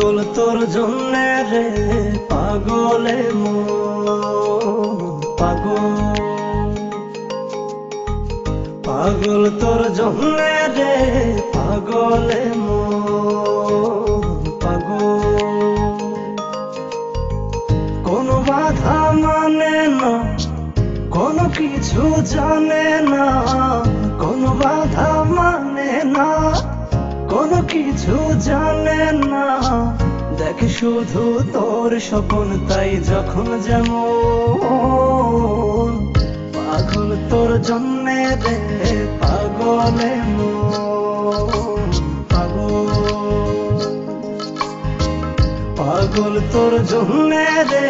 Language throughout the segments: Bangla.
পাগল তোর জন্যে রে পাগলে মন পাগল পাগল তোর জন্যে রে পাগলে মন পাগল কোনো বাধা মানে না কোনো কিছু জানে না কোনো বাধা মানে না কোনো কিছু জানে না দেখ শুধু তোর স্বপ্ন তাই যখন যেমন পাগল তোর জন্যে রে পাগলে মন পাগল পাগল তোর জন্যে রে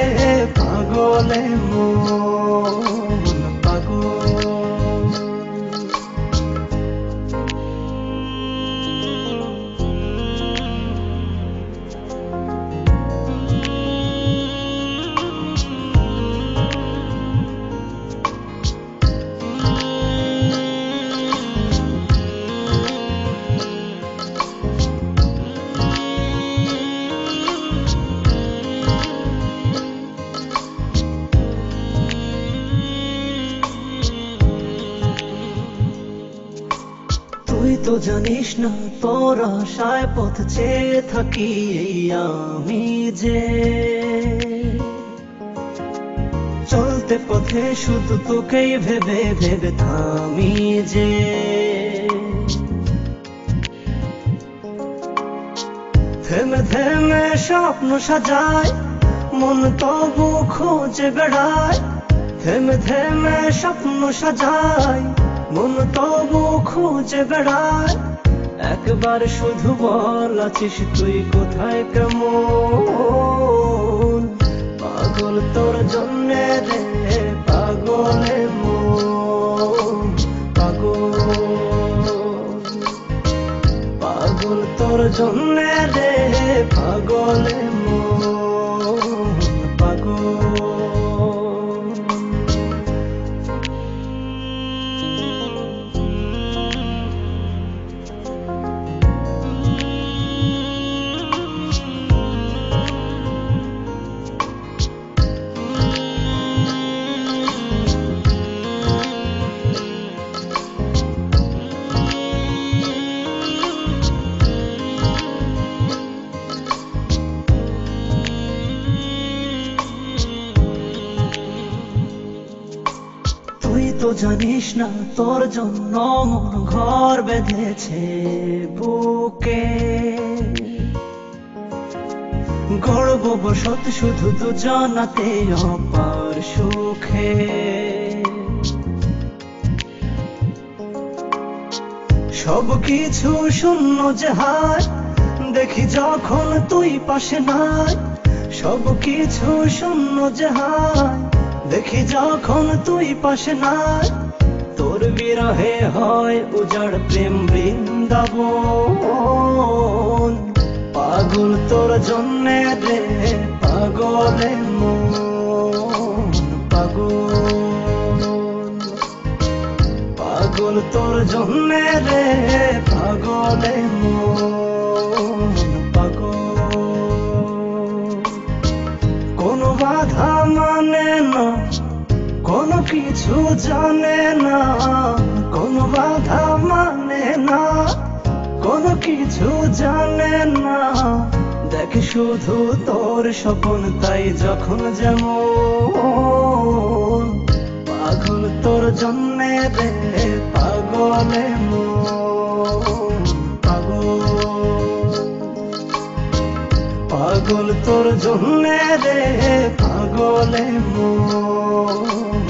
পাগলে মন পাগল তুই তো জানিস না তোর আশায় পথ চেয়ে থাকি এই আমি যে চলতে পথে শুধু তোকেই ভেবে ভেবে থামি যে থেমে থেমে স্বপ্ন সাজায় মন তবু খোঁজে বেড়ায় থেমে থেমে স্বপ্ন সাজায় মন তবু খুঁজে বেড়ায় একবার শুধু বল আছিস তুই কোথায় কেমন পাগল তোর জন্যে রে পাগলে মন পাগল পাগল তোর জন্যে রে পাগলে মন পাগল তুই তো জানিস না তোর জন্য মন ঘর বেঁধেছে বুকে গর্ব বসত শুধু দুজনাতে অপার সুখে সব কিছু শূন্য যে হায় দেখি যখন তুই পাশে নাই সব কিছু শূন্য যে হায় দেখি যখন তুই পাশে নাই তোর বিরহে হয় উজাড় প্রেম বৃন্দাবন পাগল তোর জন্যে রে পাগলে মন পাগল পাগল তোর জন্যে রে পাগলে মন পাগল কোনো বাধা মানে না কোনো কিছু জানে না কোনো বাধা মানে না কোনো কিছু জানে না দেখ শুধু তোর স্বপ্ন তাই যখন যেমন পাগল তোর জন্যে রে পাগলে মন পাগল পাগল তোর জন্যে রে পাগলে মন